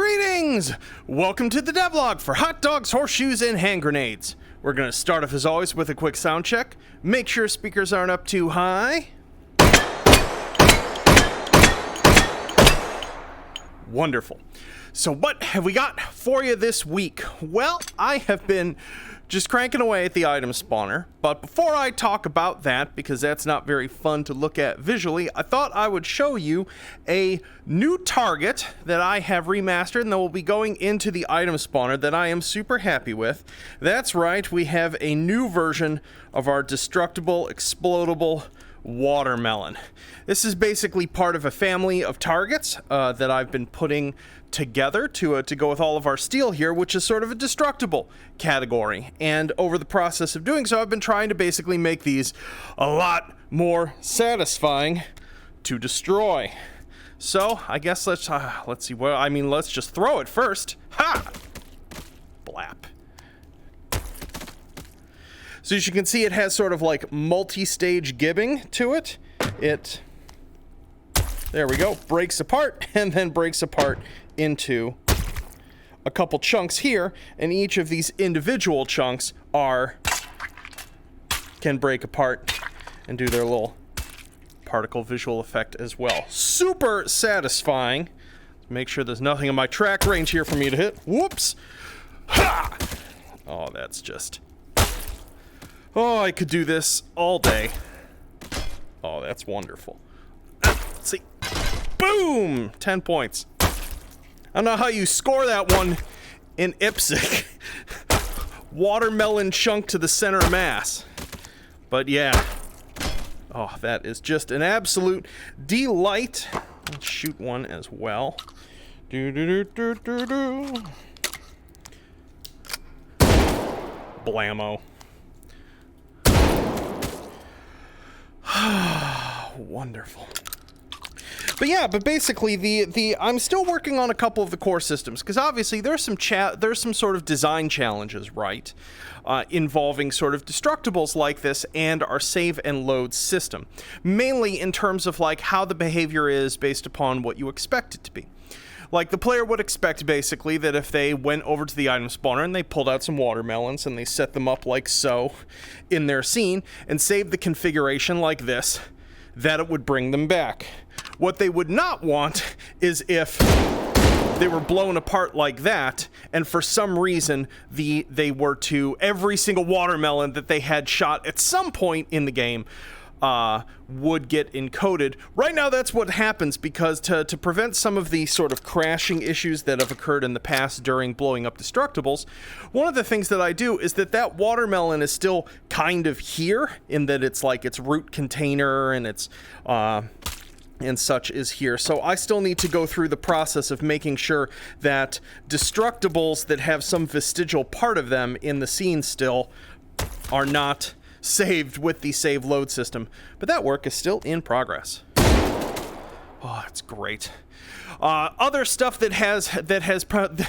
Greetings! Welcome to the Devlog for hot dogs, horseshoes, and hand grenades. We're going to start off as always with a quick sound check. Make sure speakers aren't up too high. Wonderful. So what have we got for you this week? Well, I have been just cranking away at the item spawner, but before I talk about that, because that's not very fun to look at visually, I thought I would show you a new target that I have remastered and that will be going into the item spawner that I am super happy with. That's right, we have a new version of our destructible, explodable watermelon. This is basically part of a family of targets that I've been putting together to go with all of our steel here, which is sort of a destructible category. And over the process of doing so, I've been trying to basically make these a lot more satisfying to destroy. So I guess let's see. Well, I mean, let's just throw it first. Ha! Blap. So as you can see, it has sort of like multi-stage gibbing to it. There we go, breaks apart and then breaks apart into a couple chunks here, and each of these individual chunks can break apart and do their little particle visual effect as well. Super satisfying. Make sure there's nothing in my track range here for me to hit. Whoops! Ha! Oh, that's just... Oh, I could do this all day. Oh, that's wonderful. Let's see. Boom! 10 points. I don't know how you score that one in IPSC. Watermelon chunk to the center mass. But yeah. Oh, that is just an absolute delight. Let's shoot one as well. Do-do-do-do-do-do. Blammo. Wonderful. But yeah, basically I'm still working on a couple of the core systems, because obviously there's some sort of design challenges, right? Involving sort of destructibles like this and our save and load system. Mainly in terms of like how the behavior is based upon what you expect it to be. Like, the player would expect, basically, that if they went over to the item spawner and they pulled out some watermelons and they set them up like so in their scene and saved the configuration like this, that it would bring them back. What they would not want is if they were blown apart like that, and for some reason they were to, every single watermelon that they had shot at some point in the game would get encoded. Right now that's what happens, because to prevent some of the sort of crashing issues that have occurred in the past during blowing up destructibles, one of the things that I do is that watermelon is still kind of here, in that it's like its root container and its and such is here. So I still need to go through the process of making sure that destructibles that have some vestigial part of them in the scene still are not saved with the save load system, but that work is still in progress. Oh, that's great. Other stuff that has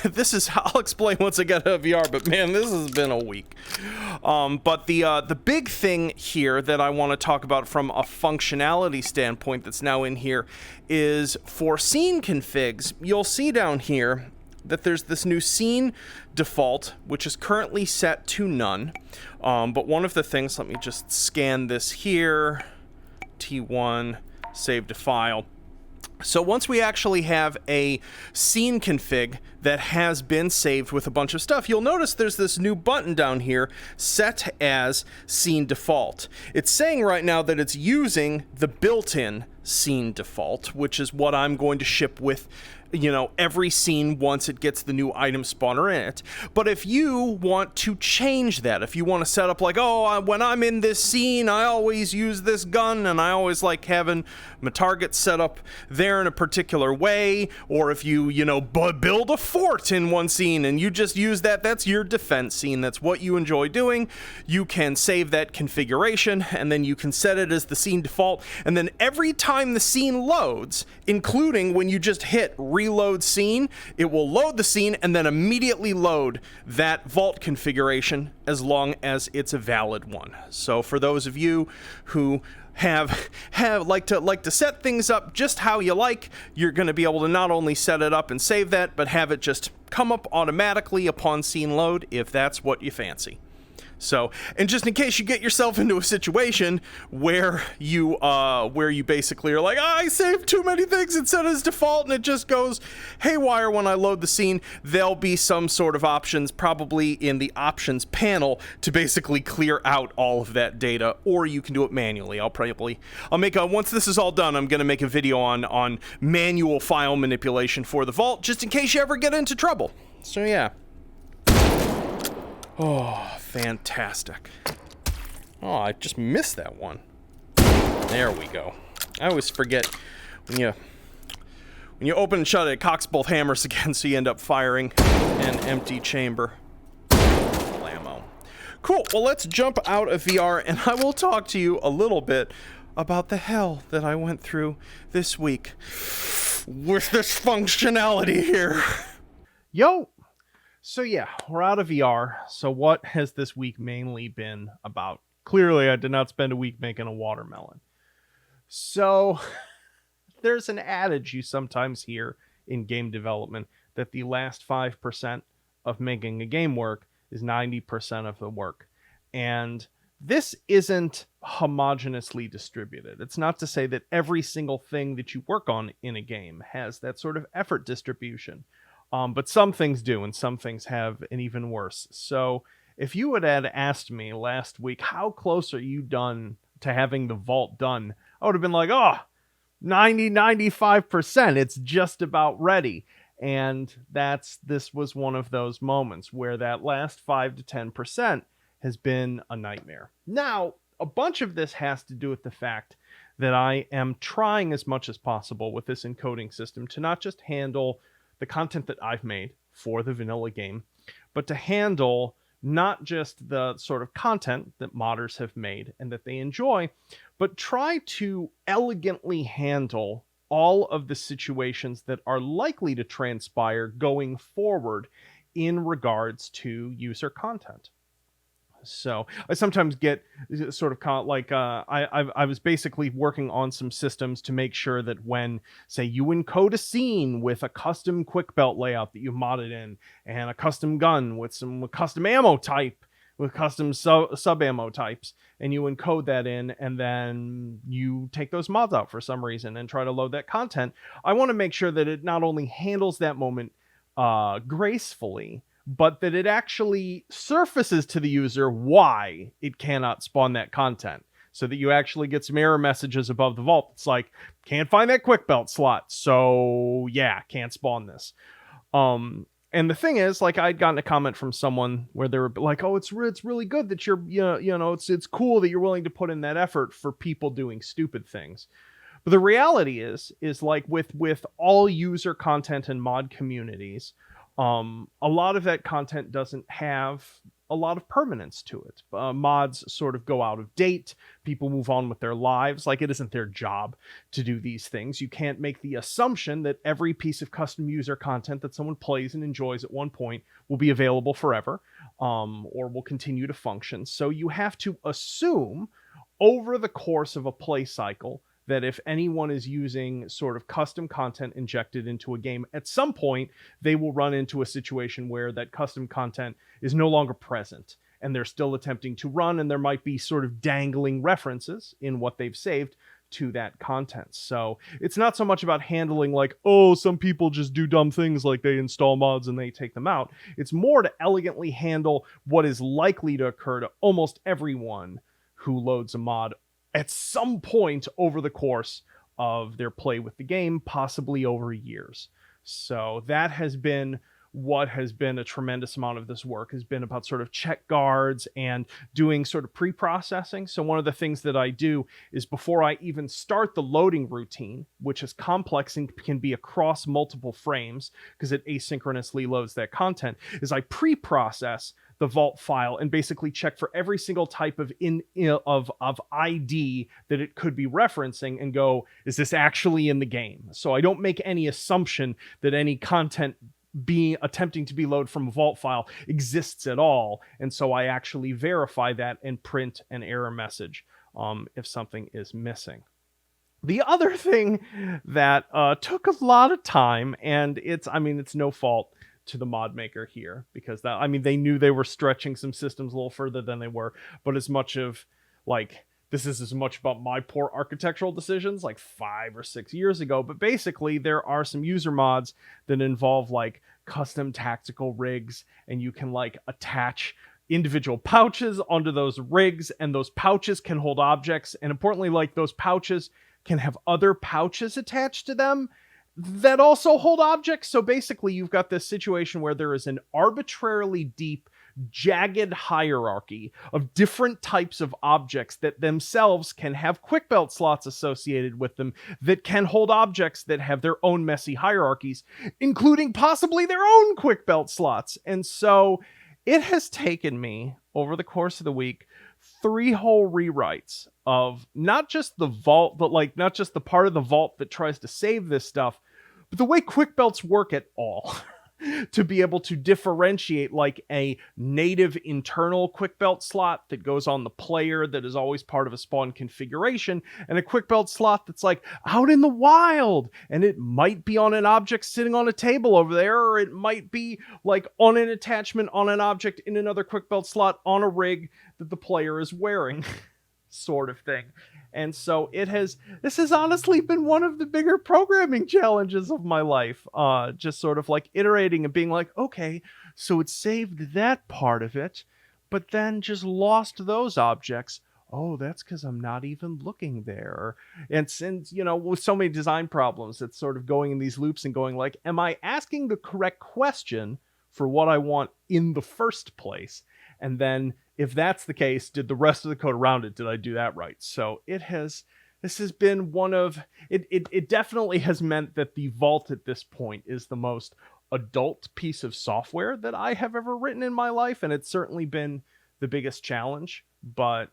this is, I'll explain once I get a VR, but man, this has been a week. But the big thing here that I want to talk about from a functionality standpoint that's now in here is for scene configs. You'll see down here that there's this new scene default, which is currently set to none. But one of the things, let me just scan this here, T1, save to file. So once we actually have a scene config that has been saved with a bunch of stuff, you'll notice there's this new button down here set as scene default. It's saying right now that it's using the built-in scene default, which is what I'm going to ship with, you know, every scene once it gets the new item spawner in it. But if you want to change that, if you want to set up like, oh, when I'm in this scene, I always use this gun and I always like having my target set up there in a particular way, or if you know, build a fort in one scene and you just use that, that's your defense scene, that's what you enjoy doing, you can save that configuration and then you can set it as the scene default, and then every time the scene loads, including when you just hit reload scene, it will load the scene and then immediately load that vault configuration as long as it's a valid one. So for those of you who have like to set things up just how you like, you're going to be able to not only set it up and save that, but have it just come up automatically upon scene load if that's what you fancy. So, and just in case you get yourself into a situation where you basically are like, I saved too many things and set as default, and it just goes haywire when I load the scene, there'll be some sort of options, probably in the options panel, to basically clear out all of that data, or you can do it manually. Once this is all done, I'm going to make a video on manual file manipulation for the vault, just in case you ever get into trouble. So yeah. Oh, fantastic. Oh, I just missed that one. There we go. I always forget when you open and shut it cocks both hammers again, so you end up firing an empty chamber. Blammo. Cool, well, let's jump out of VR, and I will talk to you a little bit about the hell that I went through this week with this functionality here. Yo! So yeah, we're out of VR. So what has this week mainly been about? Clearly, I did not spend a week making a watermelon. So there's an adage you sometimes hear in game development that the last 5% of making a game work is 90% of the work. And this isn't homogeneously distributed. It's not to say that every single thing that you work on in a game has that sort of effort distribution. But some things do, and some things have an even worse. So if you had asked me last week, how close are you done to having the vault done? I would have been like, 95%. It's just about ready. And this was one of those moments where that last 5 to 10% has been a nightmare. Now, a bunch of this has to do with the fact that I am trying as much as possible with this encoding system to not just handle the content that I've made for the vanilla game, but to handle not just the sort of content that modders have made and that they enjoy, but try to elegantly handle all of the situations that are likely to transpire going forward in regards to user content. So I sometimes get sort of like I was basically working on some systems to make sure that when, say, you encode a scene with a custom quick belt layout that you modded in, and a custom gun with some custom ammo type, with custom sub ammo types, and you encode that in, and then you take those mods out for some reason and try to load that content, I want to make sure that it not only handles that moment gracefully, but that it actually surfaces to the user why it cannot spawn that content, so that you actually get some error messages above the vault. It's like, can't find that quick belt slot, so yeah, can't spawn this. And the thing is, like, I'd gotten a comment from someone where they were like, oh, it's really good that you're, it's cool that you're willing to put in that effort for people doing stupid things. But the reality is like with all user content and mod communities, a lot of that content doesn't have a lot of permanence to it. Mods sort of go out of date. People move on with their lives. Like, it isn't their job to do these things. You can't make the assumption that every piece of custom user content that someone plays and enjoys at one point will be available forever, or will continue to function. So you have to assume over the course of a play cycle that if anyone is using sort of custom content injected into a game, at some point they will run into a situation where that custom content is no longer present, and they're still attempting to run, and there might be sort of dangling references in what they've saved to that content. So it's not so much about handling like, oh, some people just do dumb things, like they install mods and they take them out. It's more to elegantly handle what is likely to occur to almost everyone who loads a mod at some point over the course of their play with the game, possibly over years. So that has been what has been a tremendous amount of this work, has been about sort of check guards and doing sort of pre-processing. So one of the things that I do is, before I even start the loading routine, which is complex and can be across multiple frames because it asynchronously loads that content, is I pre-process the vault file and basically check for every single type of of ID that it could be referencing, and go, is this actually in the game? So I don't make any assumption that any content attempting to be loaded from a vault file exists at all, and so I actually verify that and print an error message if something is missing. The other thing that took a lot of time, and it's no fault to the mod maker here, because they knew they were stretching some systems a little further than they were, but as much of like this is as much about my poor architectural decisions like 5 or 6 years ago. But basically there are some user mods that involve like custom tactical rigs, and you can like attach individual pouches onto those rigs, and those pouches can hold objects, and importantly, like those pouches can have other pouches attached to them that also hold objects. So basically you've got this situation where there is an arbitrarily deep, jagged hierarchy of different types of objects that themselves can have quick belt slots associated with them that can hold objects that have their own messy hierarchies, including possibly their own quick belt slots. And so it has taken me over the course of the week 3 whole rewrites of not just the vault, but like not just the part of the vault that tries to save this stuff, but the way quick belts work at all. To be able to differentiate like a native internal quick belt slot that goes on the player that is always part of a spawn configuration, and a quick belt slot that's like out in the wild, and it might be on an object sitting on a table over there, or it might be like on an attachment on an object in another quick belt slot on a rig that the player is wearing. Sort of thing. And so this has honestly been one of the bigger programming challenges of my life. Just sort of like iterating and being like, okay, so it saved that part of it, but then just lost those objects. Oh, that's because I'm not even looking there. And since, with so many design problems, it's sort of going in these loops and going like, am I asking the correct question for what I want in the first place? And then if that's the case, did the rest of the code around it, did I do that right? So this has been one of, it definitely has meant that the vault at this point is the most adult piece of software that I have ever written in my life. And it's certainly been the biggest challenge, but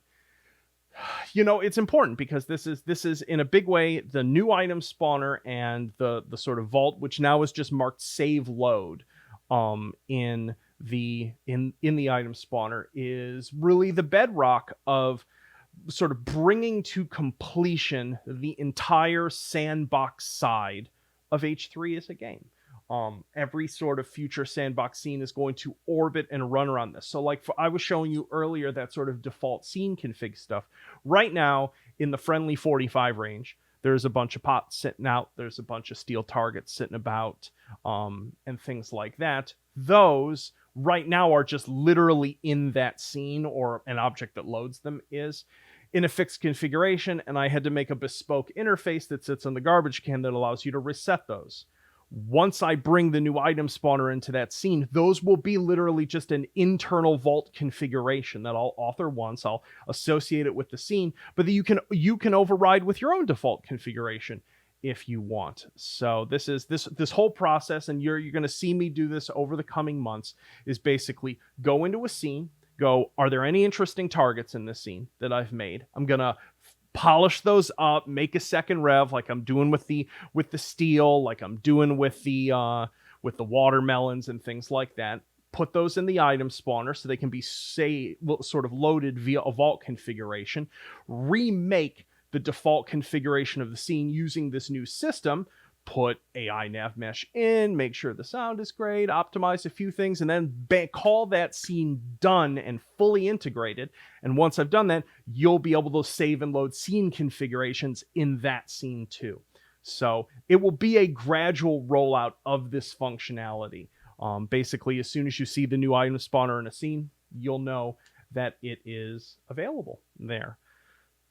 it's important because this is in a big way the new item spawner, and the sort of vault, which now is just marked save load in the item spawner, is really the bedrock of sort of bringing to completion the entire sandbox side of H3 as a game. Every sort of future sandbox scene is going to orbit and run around this. So like I was showing you earlier, that sort of default scene config stuff. Right now in the friendly 45 range, there's a bunch of pots sitting out. There's a bunch of steel targets sitting about, and things like that. Those right now are just literally in that scene, or an object that loads them is in a fixed configuration, and I had to make a bespoke interface that sits on the garbage can that allows you to reset those. Once I bring the new item spawner into that scene, those will be literally just an internal vault configuration that I'll author once. I'll associate it with the scene, but you can override with your own default configuration if you want. So this whole process, and you're going to see me do this over the coming months, is basically go into a scene, go, are there any interesting targets in this scene that I've made? I'm going to polish those up, make a second rev like I'm doing with the steel, like I'm doing with the watermelons and things like that. Put those in the item spawner so they can be sort of loaded via a vault configuration. Remake the default configuration of the scene using this new system. Put AI nav mesh in, make sure the sound is great, optimize a few things, and then call that scene done and fully integrated. And once I've done that, you'll be able to save and load scene configurations in that scene too. So it will be a gradual rollout of this functionality. Basically, as soon as you see the new item spawner in a scene, you'll know that it is available there.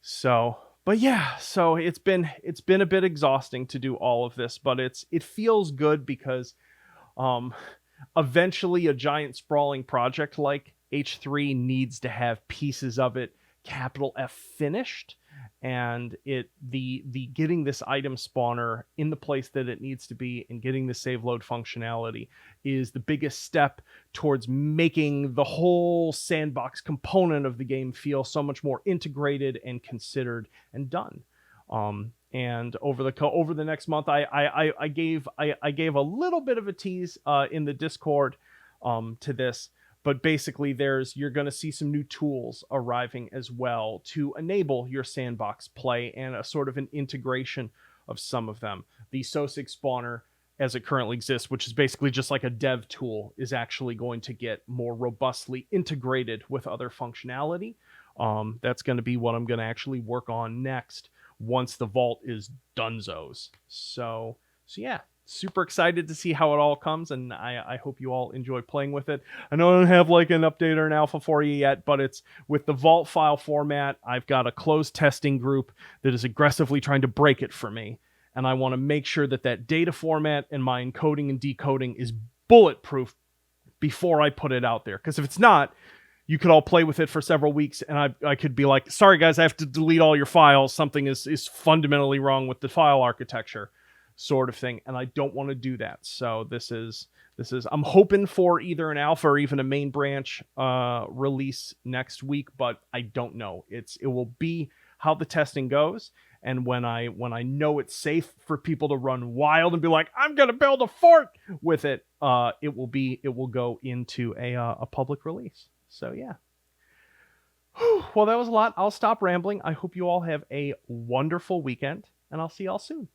So, but yeah, so it's been a bit exhausting to do all of this, but it feels good because eventually a giant sprawling project like H3 needs to have pieces of it capital F finished, and the getting this item spawner in the place that it needs to be and getting the save load functionality is the biggest step towards making the whole sandbox component of the game feel so much more integrated and considered and done. And over the next month, I gave a little bit of a tease in the Discord to this, But basically you're going to see some new tools arriving as well to enable your sandbox play, and a sort of an integration of some of them. The SOSIG spawner, as it currently exists, which is basically just like a dev tool, is actually going to get more robustly integrated with other functionality. That's going to be what I'm going to actually work on next once the vault is dunzos. So yeah, super excited to see how it all comes, and I hope you all enjoy playing with it. I know I don't have like an update or an alpha for you yet, but it's with the vault file format. I've got a closed testing group that is aggressively trying to break it for me, and I want to make sure that data format and my encoding and decoding is bulletproof before I put it out there. Because if it's not, you could all play with it for several weeks, and I could be like, sorry guys, I have to delete all your files. Something is fundamentally wrong with the file architecture, sort of thing. And I don't want to do that. So this is I'm hoping for either an alpha or even a main branch release next week, but I don't know. It will be how the testing goes. And when I know it's safe for people to run wild and be like, I'm gonna build a fort with it, it will go into a public release. So yeah. Well, that was a lot. I'll stop rambling. I hope you all have a wonderful weekend, and I'll see y'all soon.